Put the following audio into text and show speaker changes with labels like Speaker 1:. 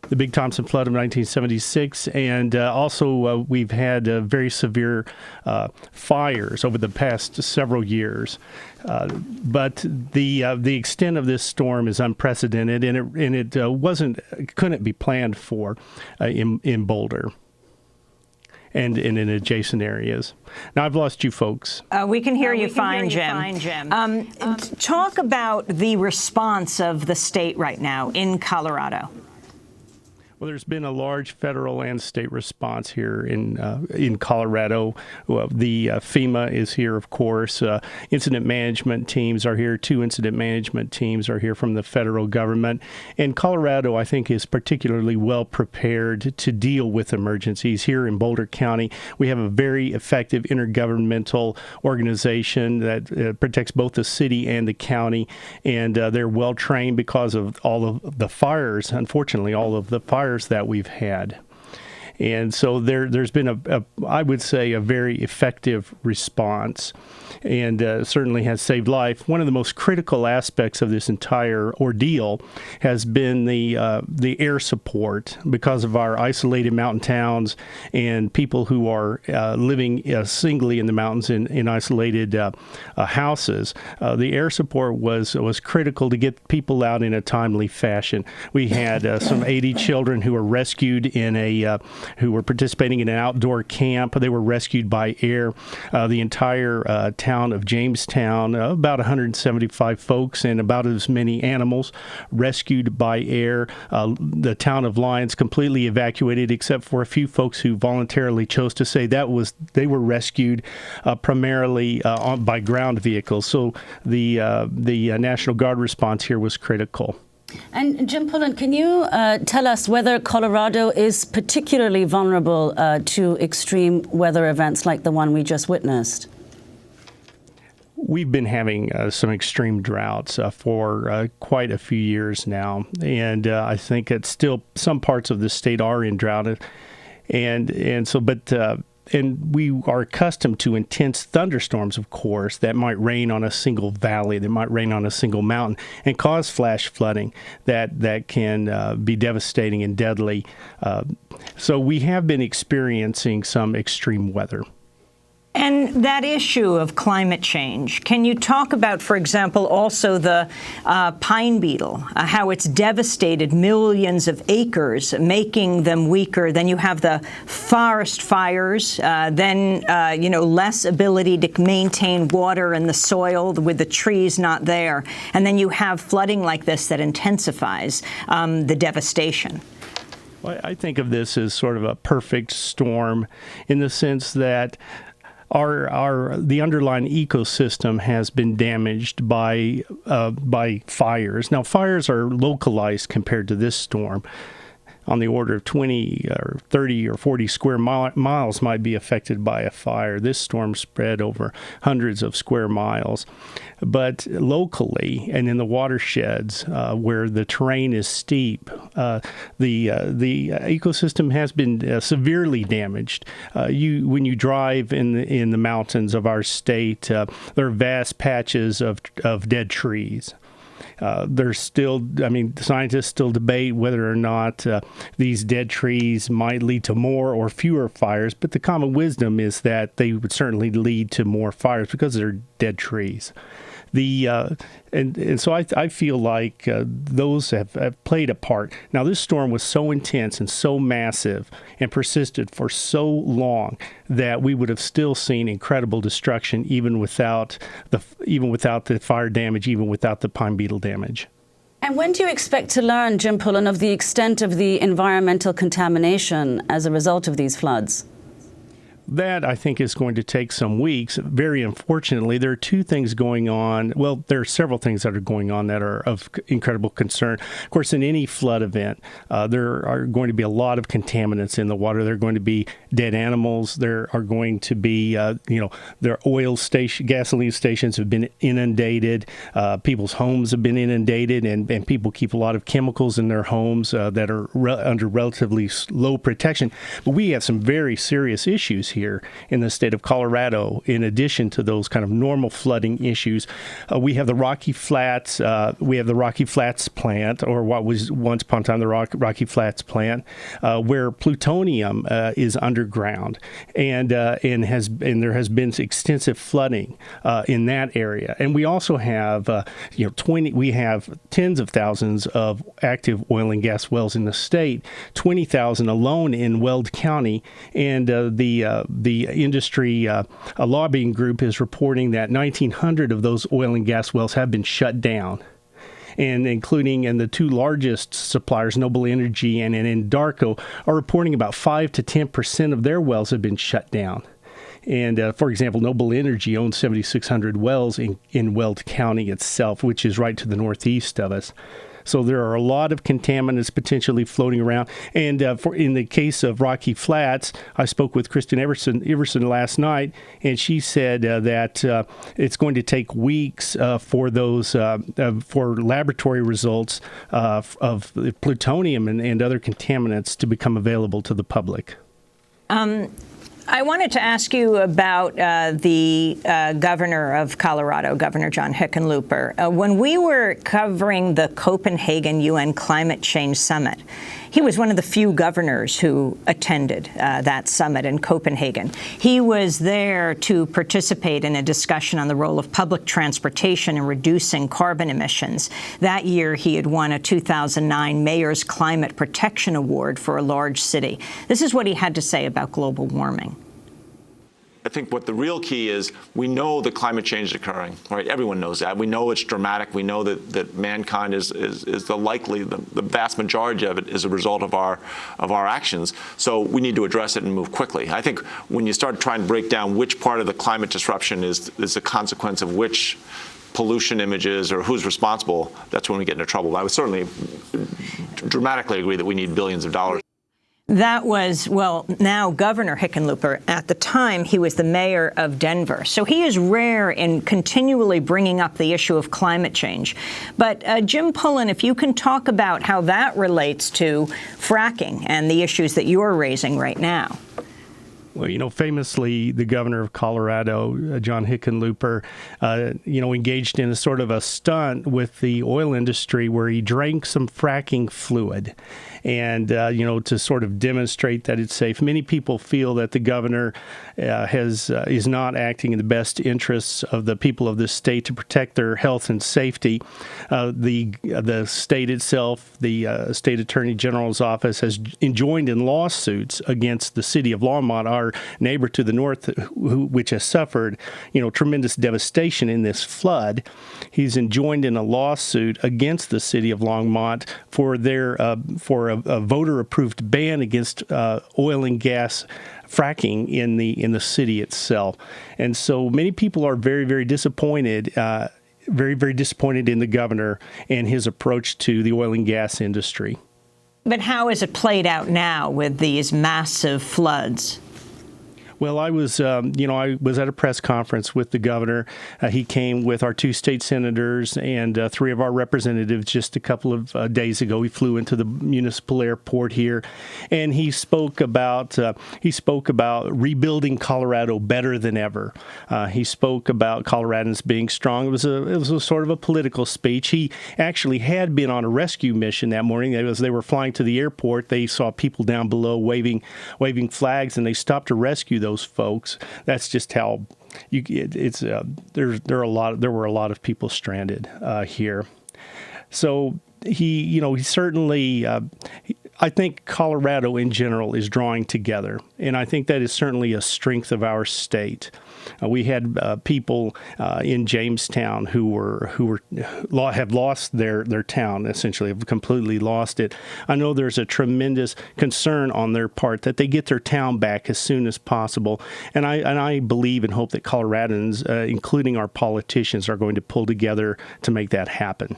Speaker 1: the Big Thompson flood of 1976, and also we've had very severe fires over the past several years. But the extent of this storm is unprecedented, and it couldn't be planned for in Boulder and in adjacent areas. Now, I've lost you folks.
Speaker 2: We can hear you fine, Jim. Talk about the response of the state right now in Colorado.
Speaker 1: Well, there's been a large federal and state response here in Colorado. The FEMA is here, of course. Incident management teams are here. 2 incident management teams are here from the federal government. And Colorado, I think, is particularly well prepared to deal with emergencies. Here in Boulder County, we have a very effective intergovernmental organization that protects both the city and the county. And they're well trained because of all of the fires, unfortunately, all of the fires that we've had. And so there's been I would say, a very effective response, and certainly has saved life. One of the most critical aspects of this entire ordeal has been the air support, because of our isolated mountain towns and people who are living singly in the mountains in isolated houses. The air support was critical to get people out in a timely fashion. We had some 80 children who were rescued who were participating in an outdoor camp. They were rescued by air. The entire town of Jamestown, about 175 folks and about as many animals rescued by air. The town of Lyons completely evacuated, except for a few folks who voluntarily chose to say they were rescued primarily by ground vehicles. So the National Guard response here was critical.
Speaker 3: And Jim Pullen, can you tell us whether Colorado is particularly vulnerable to extreme weather events like the one we just witnessed?
Speaker 1: We've been having some extreme droughts for quite a few years now, and I think it's still some parts of the state are in drought, and we are accustomed to intense thunderstorms, of course, that might rain on a single valley, that might rain on a single mountain, and cause flash flooding that can be devastating and deadly. So we have been experiencing some extreme weather.
Speaker 2: And that issue of climate change, can you talk about, for example, also the pine beetle, how it's devastated millions of acres, making them weaker? Then you have the forest fires, less ability to maintain water in the soil with the trees not there. And then you have flooding like this that intensifies the devastation.
Speaker 1: Well, I think of this as sort of a perfect storm in the sense that the underlying ecosystem has been damaged by fires. Now, fires are localized compared to this storm. On the order of 20 or 30 or 40 square miles might be affected by a fire. This storm spread over hundreds of square miles. But locally and in the watersheds where the terrain is steep, the ecosystem has been severely damaged. When you drive in the mountains of our state, there are vast patches of dead trees. There's still, scientists still debate whether or not these dead trees might lead to more or fewer fires, but the common wisdom is that they would certainly lead to more fires because they're dead trees. And so I feel like those have played a part. Now, this storm was so intense and so massive and persisted for so long that we would have still seen incredible destruction even without the fire damage, even without the pine beetle damage.
Speaker 3: And when do you expect to learn, Jim Pullen, of the extent of the environmental contamination as a result of these floods?
Speaker 1: That, I think, is going to take some weeks. Very unfortunately, there are two things going on. Well, there are several things that are going on that are of incredible concern. Of course, in any flood event, there are going to be a lot of contaminants in the water. There are going to be dead animals. There are going to be, their gasoline stations have been inundated. People's homes have been inundated, and people keep a lot of chemicals in their homes that are under relatively low protection. But we have some very serious issues here in the state of Colorado. In addition to those kind of normal flooding issues, we have the Rocky Flats. We have the Rocky Flats plant, or what was once upon a time the Rocky Flats plant, where plutonium is underground, and there has been extensive flooding in that area. And we also have we have tens of thousands of active oil and gas wells in the state, 20,000 alone in Weld County, and the industry lobbying group is reporting that 1,900 of those oil and gas wells have been shut down, and the two largest suppliers, Noble Energy and Anadarko, are reporting about 5 to 10% of their wells have been shut down. And, for example, Noble Energy owns 7,600 wells in Weld County itself, which is right to the northeast of us. So there are a lot of contaminants potentially floating around. And in the case of Rocky Flats, I spoke with Kristen Everson last night, and she said that it's going to take weeks for those for laboratory results of plutonium and other contaminants to become available to the public.
Speaker 2: I wanted to ask you about the governor of Colorado, Governor John Hickenlooper. When we were covering the Copenhagen UN Climate Change Summit, he was one of the few governors who attended that summit in Copenhagen. He was there to participate in a discussion on the role of public transportation in reducing carbon emissions. That year, he had won a 2009 Mayor's Climate Protection Award for a large city. This is what he had to say about global warming.
Speaker 4: I think what the real key is, we know that climate change is occurring, right? Everyone knows that. We know it's dramatic. We know that mankind is the vast majority of it is a result of our actions. So we need to address it and move quickly. I think when you start trying to break down which part of the climate disruption is a consequence of which pollution images or who's responsible, that's when we get into trouble. I would certainly dramatically agree that we need billions of dollars.
Speaker 2: That was, well, now Governor Hickenlooper. At the time, he was the mayor of Denver. So he is rare in continually bringing up the issue of climate change. But Jim Pullen, if you can talk about how that relates to fracking and the issues that you're raising right now.
Speaker 1: Well, famously, the governor of Colorado, John Hickenlooper, engaged in a sort of a stunt with the oil industry where he drank some fracking fluid. And, to sort of demonstrate that it's safe. Many people feel that the governor is not acting in the best interests of the people of this state to protect their health and safety. The state itself, the state attorney general's office, has joined in lawsuits against the city of Longmont, our neighbor to the north, which has suffered, tremendous devastation in this flood. He's joined in a lawsuit against the city of Longmont for a voter-approved ban against oil and gas fracking in the city itself. And so many people are very, very disappointed, very, very disappointed in the governor and his approach to the oil and gas industry.
Speaker 2: But how is it played out now with these massive floods?
Speaker 1: Well, I was at a press conference with the governor. He came with our 2 state senators and 3 of our representatives just a couple of days ago. He flew into the municipal airport here, and he spoke about rebuilding Colorado better than ever. He spoke about Coloradans being strong. It was a sort of a political speech. He actually had been on a rescue mission that morning. As they were flying to the airport, they saw people down below waving flags, and they stopped to rescue those folks. That's just how there were a lot of people stranded here. So he certainly. I think Colorado in general is drawing together, and I think that is certainly a strength of our state. We had people in Jamestown who have lost their town, essentially have completely lost it. I know there's a tremendous concern on their part that they get their town back as soon as possible, and I believe and hope that Coloradans, including our politicians, are going to pull together to make that happen.